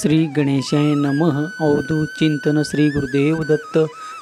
श्री गणेशाय नमः. अवधूत चिंतन श्री गुरुदेव दत्त.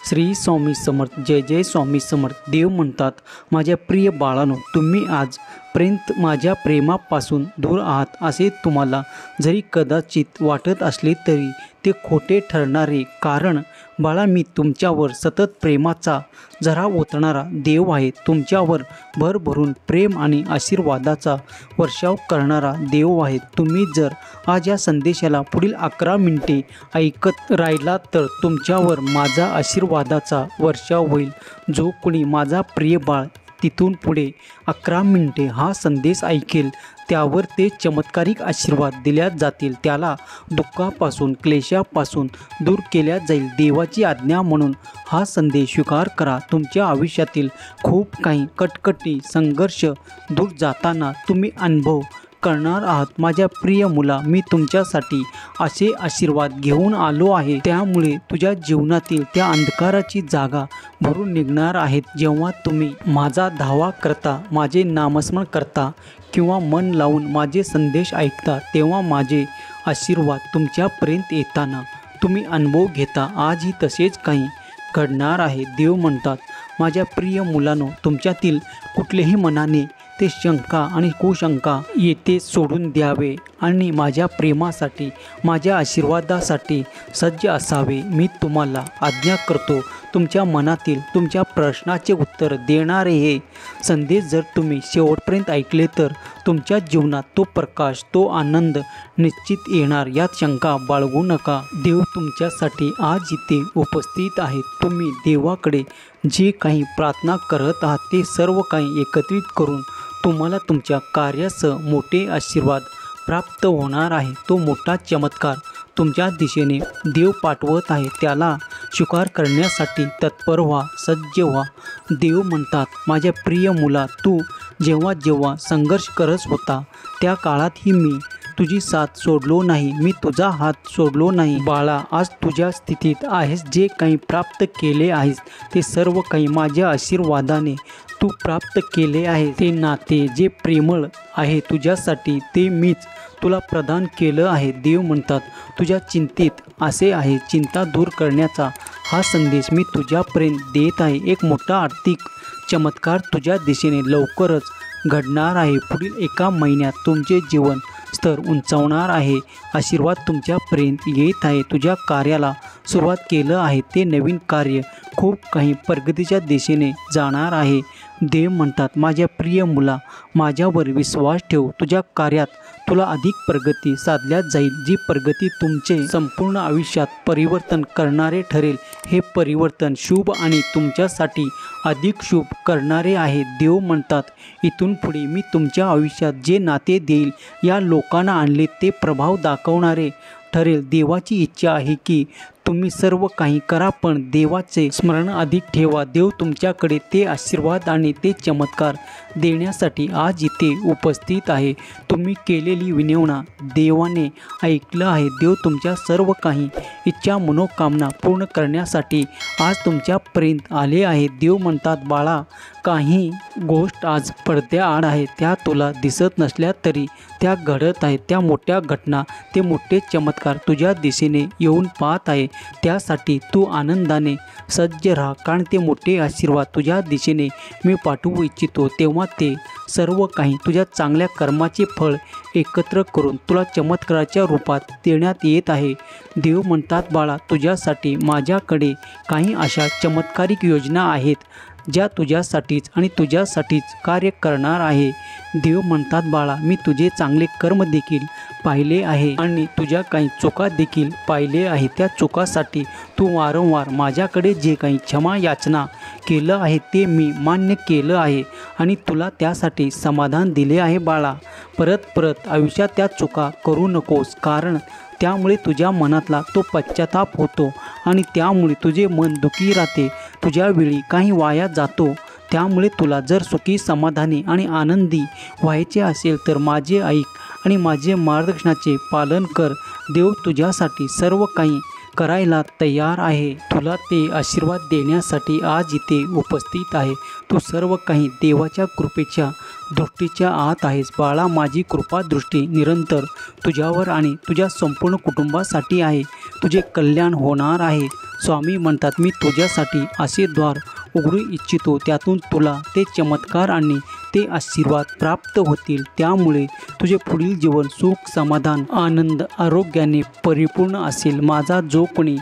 श्री स्वामी समर्थ. जय जय स्वामी समर्थ. देव म्हणतात, माझ्या प्रिय बाळांनो, तुम्ही आजपर्यंत माझ्या प्रेमापासून दूर आहात असे तुम्हाला जरी कदाचित वाटत असले तरी ते खोटे ठरणारे. कारण बाळा, मी तुमच्यावर सतत प्रेमाचा झरा ओतणारा देव आहे. तुमच्यावर भरभरून प्रेम आणि आशीर्वादाचा वर्षाव करणारा देव आहे. तुम्ही जर आज या संदेशाला पुढील 11 मिनिटे ऐकत राहिलात तर तुमच्यावर माझा आशीर्वादाचा वर्षाव होईल. जो कोणी माझा प्रिय बाळ तिथून पुढे 11 मिनिटे हा संदेश ऐकेल त्यावर ते चमत्कारिक आशीर्वाद दिल्या जातील. त्याला दुःखापासून, क्लेशापासून दूर केल्या जाईल. देवाची आज्ञा म्हणून हा संदेश स्वीकार करा. तुमच्या आयुष्यातील खूप काही कटकटी, संघर्ष दूर जाताना तुम्ही अनुभव करणार आहात. माझ्या प्रिय मुला, मी तुमच्यासाठी असे आशीर्वाद घेऊन आलो आहे. त्यामुळे तुझ्या जीवनातील त्या अंधकाराची जागा भरून निघणार आहेत. जेव्हा तुम्ही माझा धावा करता, माझे नामस्मरण करता किंवा मन लावून माझे संदेश ऐकता, तेव्हा माझे आशीर्वाद तुमच्यापर्यंत येताना तुम्ही अनुभव घेता. आजही तसेच काही घडणार आहे. देव म्हणतात, माझ्या प्रिय मुलांनो, तुमच्यातील कुठल्याही मनाने ते शंका आणि कुशंका येथे सोडून द्यावे आणि माझ्या प्रेमासाठी, माझ्या आशीर्वादासाठी सज्ज असावे. मी तुम्हाला आज्ञा करतो, तुमच्या मनातील तुमच्या प्रश्नाचे उत्तर देणारे हे संदेश जर तुम्ही शेवटपर्यंत ऐकले तर तुमच्या जीवनात तो प्रकाश, तो आनंद निश्चित येणार. यात शंका बाळगू नका. देव तुमच्यासाठी आज इथे उपस्थित आहे. तुम्ही देवाकडे जे काही प्रार्थना करत आहात ते सर्व काही एकत्रित करून तुम्हाला तुमच्या कार्यासह मोठे आशीर्वाद प्राप्त होणार आहे. तो मोठा चमत्कार तुमच्या दिशेने देव पाठवत आहे. त्याला स्वीकार करण्यासाठी तत्पर व्हा, सज्ज व्हा. देव म्हणतात, माझ्या प्रिय मुला, तू जेव्हा जेव्हा संघर्ष करत होता त्या काळातही मी तुझी साथ सोडलो नाही, मी तुझा हात सोडलो नाही. बाळा, आज तुझ्या स्थितीत आहेस, जे काही प्राप्त केले आहेस ते सर्व काही माझ्या आशीर्वादाने तू प्राप्त केले आहे. ते नाते जे प्रेमळ आहे तुझ्यासाठी ते मीच तुला प्रदान केलं आहे. देव म्हणतात, तुझ्या चिंतेत असे आहे. चिंता दूर करण्याचा हा संदेश मी तुझ्यापर्यंत देत आहे. एक मोठा आर्थिक चमत्कार तुझ्या दिशेने लवकरच घडणार आहे. पुढील 1 महिन्यात तुमचे जीवन स्तर उंचावणार आहे. आशीर्वाद तुमच्यापर्यंत येत आहे. तुझ्या कार्याला सुरुवात केलं आहे. ते नवीन कार्य खूप काही प्रगतीच्या दिशेने जाणार आहे. देव म्हणतात, माझ्या प्रिय मुला, माझ्यावर विश्वास ठेव. तुझ्या कार्यात तुला अधिक प्रगती साधल्या जाईल. जी प्रगती तुमचे संपूर्ण आयुष्यात परिवर्तन करणारे ठरेल. हे परिवर्तन शुभ आणि तुमच्यासाठी अधिक शुभ करणारे आहे. देव म्हणतात, इथून पुढे मी तुमच्या आयुष्यात जे नाते देईल या लोकांना आणले ते प्रभाव दाखवणारे ठरेल. देवाची इच्छा आहे की तुम्ही सर्व काही करा, पण देवाचे स्मरण अधिक ठेवा. देव तुमच्याकडे ते आशीर्वाद आणि ते चमत्कार देण्यासाठी आज इथे उपस्थित आहे. तुम्ही केलेली विनवणा देवाने ऐकलं आहे. देव तुमच्या सर्व काही इच्छा, मनोकामना पूर्ण करण्यासाठी आज तुमच्यापर्यंत आले आहे. देव म्हणतात, बाळा, काही गोष्ट आज पडद्याआड आहे, त्या तुला दिसत नसल्या तरी त्या घडत आहेत. त्या मोठ्या घटना, ते मोठे चमत्कार तुझ्या दिशेने येऊन पाहत आहे. त्यासाठी तू आनंदाने सज्ज राहा, कारण ते मोठे आशीर्वाद तुझ्या दिशेने मी पाठवू इच्छितो. तेव्हा ते सर्व काही तुझ्या चांगल्या कर्माचे फळ एकत्र करून तुला चमत्काराच्या रूपात देण्यात येत आहे. देव म्हणतात, बाळा, तुझ्यासाठी माझ्याकडे काही अशा चमत्कारिक योजना आहेत ज्या तुझ्यासाठीच आणि तुझ्यासाठीच कार्य करणार आहे. देव म्हणतात, बाळा, मी तुझे चांगले कर्म देखील पाहिले आहे आणि तुझ्या काही चुका देखील पाहिले आहे. त्या चुकासाठी तू वारंवार माझ्याकडे जे काही क्षमा याचना केलं आहे ते मी मान्य केलं आहे आणि तुला त्यासाठी समाधान दिले आहे. बाळा, परत परत आयुष्यात त्या चुका करू नकोस, कारण त्यामुळे तुझ्या मनातला तो पश्चाताप होतो आणि त्यामुळे तुझे मन दुःखी राहते. तुझ्या वेळी काही वाया जातो. त्यामुळे तुला जर सुखी, समाधानी आणि आनंदी व्हायचे असेल तर माझे ऐक आणि माझे मार्गदर्शनाचे पालन कर. देव तुझ्यासाठी सर्व काही करायला तयार आहे. तुला ते आशीर्वाद देण्यासाठी आज इथे उपस्थित आहे. तू सर्व काही देवाच्या कृपेच्या दृष्टीच्या आत आहेस. बाळा, माझी कृपादृष्टी निरंतर तुझ्यावर आणि तुझ्या संपूर्ण कुटुंबासाठी आहे. तुझे कल्याण होणार आहे. स्वामी म्हणतात, मी तुझ्यासाठी असे द्वार उघडू इच्छितो, त्यातून तुला ते चमत्कार आणि ते आशीर्वाद प्राप्त होतील. त्यामुळे तुझे पुढील जीवन सुख, समाधान, आनंद, आरोग्याने परिपूर्ण असेल. माझा जो कोणी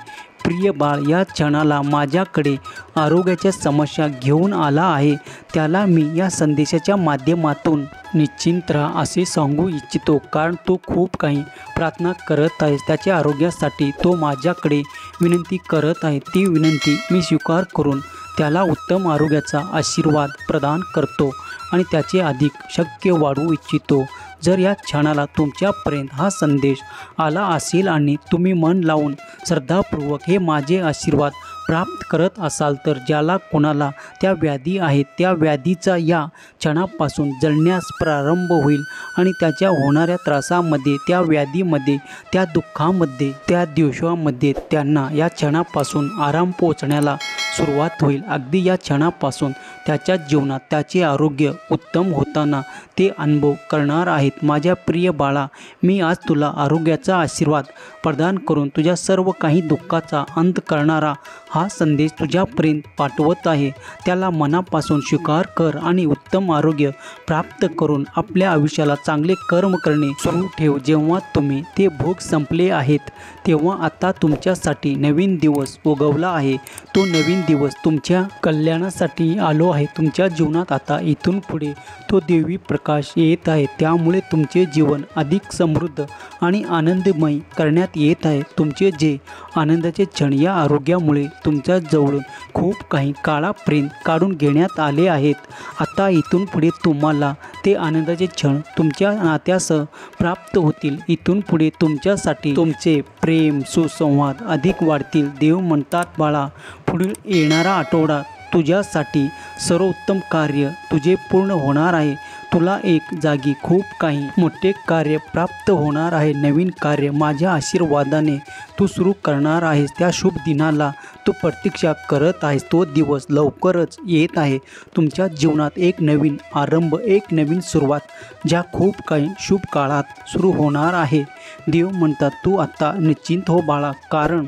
प्रिय बाळ या क्षणाला माझ्याकडे आरोग्याच्या समस्या घेऊन आला आहे, त्याला मी या संदेशाच्या माध्यमातून निश्चिंत राहा असे सांगू इच्छितो. कारण तो खूप काही प्रार्थना करत आहे. त्याच्या आरोग्यासाठी तो माझ्याकडे विनंती करत आहे. ती विनंती मी स्वीकार करून त्याला उत्तम आरोग्याचा आशीर्वाद प्रदान करतो आणि त्याचे अधिक शक्य वाढवू इच्छितो. जर या क्षणाला तुमच्यापर्यंत हा संदेश आला असेल आणि तुम्ही मन लावून श्रद्धापूर्वक हे माझे आशीर्वाद प्राप्त करत असाल, तर ज्याला कोणाला त्या व्याधी आहेत, त्या व्याधीचा या क्षणापासून जळण्यास प्रारंभ होईल आणि त्याच्या होणाऱ्या त्रासामध्ये, त्या व्याधीमध्ये, त्या दुःखामध्ये, त्या दिवसामध्ये त्यांना या क्षणापासून आराम पोचण्याला सुरुवात होईल. अगदी या क्षणापासून त्याच्या जीवनात त्याचे आरोग्य उत्तम होताना ते अनुभव करणार आहेत. माझ्या प्रिय बाळा, मी आज तुला आरोग्याचा आशीर्वाद प्रदान करून तुझ्या सर्व काही दुःखाचा अंत करणारा हा संदेश तुझ्यापर्यंत पाठवत आहे. त्याला मनापासून स्वीकार कर आणि उत्तम आरोग्य प्राप्त करून आपल्या आयुष्याला चांगले कर्म करणे सुरू ठेव. जेव्हा तुम्ही ते भोग संपले आहेत, तेव्हा आता तुमच्यासाठी नवीन दिवस उगवला आहे. तो नवीन दिवस तुमच्या कल्याणासाठी आलो आहे. तुमच्या जीवनात आता इथून पुढे तो देवी प्रकाश येत आहे. त्यामुळे तुमचे जीवन अधिक समृद्ध आणि आनंदमय करण्यात येत आहे. तुमचे जे आनंदाचे क्षण या आरोग्यामुळे तुमच्या जवळून खूप काही काळापर्यंत काढून घेण्यात आले आहेत, आता इथून पुढे तुम्हाला ते आनंदाचे क्षण तुमच्या नात्यासह प्राप्त होतील. इथून पुढे तुमच्यासाठी तुमचे प्रेम, सुसंवाद अधिक वाढतील. देव म्हणतात, बाळा, पुढील येणारा आठवडा तुझ्यासाठी सर्वोत्तम कार्य तुझे पूर्ण होणार आहे. तुला एक जागी खूप काही मोठे कार्य प्राप्त होणार आहे. नवीन कार्य माझ्या आशीर्वादाने तू सुरू करणार आहेस. त्या शुभ दिनाला तू प्रतीक्षा करत आहेस. तो दिवस लवकरच येत आहे. तुमच्या जीवनात एक नवीन आरंभ, एक नवीन सुरुवात, ज्या खूप काही शुभ काळात सुरू होणार आहे. देव म्हणतात, तू आता निश्चिंत हो बाळा, कारण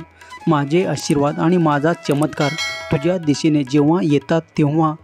माझे आशीर्वाद आणि माझा चमत्कार तुझ्या दिशेने जेव्हा येतात, तेव्हा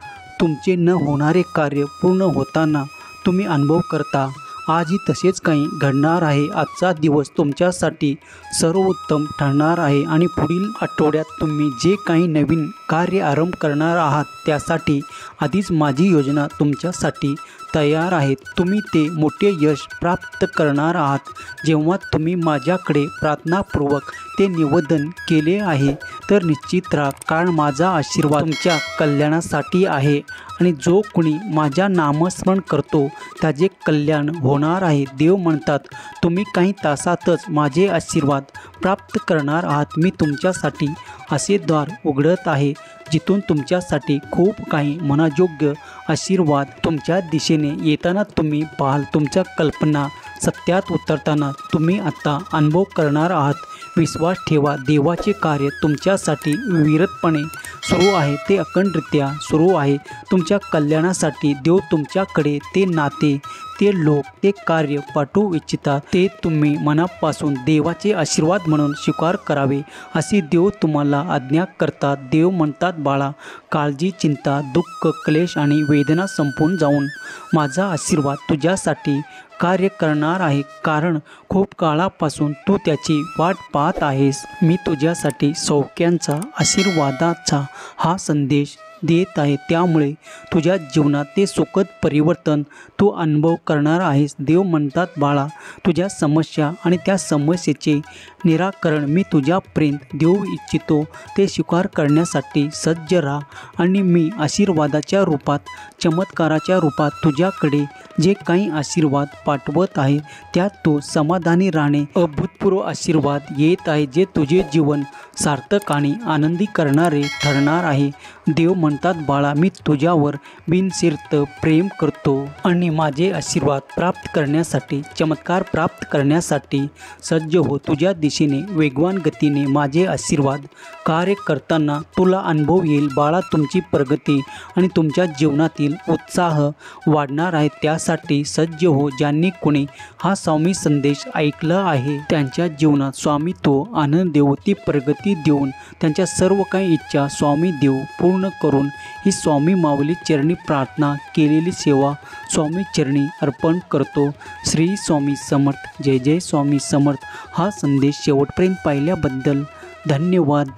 तुमचे न होणारे कार्य पूर्ण होताना तुम्ही अनुभव करता. आजही तसेच काही घडणार आहे. आजचा दिवस तुमच्यासाठी सर्वोत्तम ठरणार आहे आणि पुढील आठवड्यात तुम्ही जे काही नवीन कार्य आरंभ करणार आहात, त्यासाठी आधीच माझी योजना तुमच्यासाठी तयार आहेत. तुम्ही ते मोठे यश प्राप्त करणार आहात. जेव्हा तुम्ही माझ्याकडे प्रार्थनापूर्वक ते निवेदन केले आहे, तर निश्चित राहा, कारण माझा आशीर्वाद तुमच्या कल्याणासाठी आहे आणि जो कोणी माझ्या नामस्मरण करतो त्याचे कल्याण होणार आहे. देव म्हणतात, तुम्ही काही तासातच माझे आशीर्वाद प्राप्त करणार आहात. मी तुमच्यासाठी असे द्वार उघडत आहे, जिथून तुमच्यासाठी खूप काही मनायोग्य आशीर्वाद तुमच्या दिशेने येताना तुम्ही पाहाल. तुमच्या कल्पना सत्यात उतरताना तुम्ही आता अनुभव करणार आहात. विश्वास ठेवा, देवाचे कार्य तुमच्यासाठी विरतपणे सुरू आहे. ते अखंडरित्या सुरू आहे. तुमच्या कल्याणासाठी देव तुमच्याकडे ते नाते, ते लोक, ते कार्य पाठवू इच्छितात. ते तुम्ही मनापासून देवाचे आशीर्वाद म्हणून स्वीकार करावे अशी देव तुम्हाला आज्ञा करतात. देव म्हणतात, बाळा, काळजी, चिंता, दुःख, क्लेश आणि वेदना संपून जाऊन माझा आशीर्वाद तुझ्यासाठी कार्य करणार आहे, कारण खूप काळापासून तू त्याची वाट पाहत आहेस. मी तुझ्यासाठी सौख्यांचा, आशीर्वादाचा हा संदेश देत आहे. त्यामुळे तुझ्या जीवनात ते सुखद परिवर्तन तू अनुभव करणार आहेस. देव म्हणतात, बाळा, तुझ्या समस्या आणि त्या समस्येचे निराकरण मी तुझ्यापर्यंत देऊ इच्छितो. ते स्वीकार करण्यासाठी सज्ज राहा आणि मी आशीर्वादाच्या रूपात, चमत्काराच्या रूपात तुझ्याकडे जे काही आशीर्वाद पाठवत आहे, त्यात तू समाधानी राहणे. अभूतपूर्व आशीर्वाद येत आहे, जे तुझे जीवन सार्थक आणि आनंदी करणारे ठरणार आहे. देव म्हणतात, बाळा मी तुझ्यावर बिनशर्त प्रेम करतो आणि माझे आशीर्वाद प्राप्त करण्यासाठी, चमत्कार प्राप्त करण्यासाठी सज्ज हो. तुझ्या दिशेने वेगवान गतीने माझे आशीर्वाद कार्य करताना तुला अनुभव येईल. बाळा, तुमची प्रगती आणि तुमच्या जीवनातील उत्साह वाढणार आहे. त्यासाठी सज्ज हो. ज्यांनी कोणी हा स्वामी संदेश ऐकला आहे त्यांच्या जीवनात स्वामी तो आनंद देव, ती प्रगती देऊन त्यांच्या सर्व काही इच्छा स्वामी देव पूर्ण करून ही स्वामी माऊली चरणी प्रार्थना केलेली सेवा स्वामी चरणी अर्पण करतो. श्री स्वामी समर्थ. जय जय स्वामी समर्थ. हा संदेश शेवटपर्यंत पाहिल्याबद्दल धन्यवाद.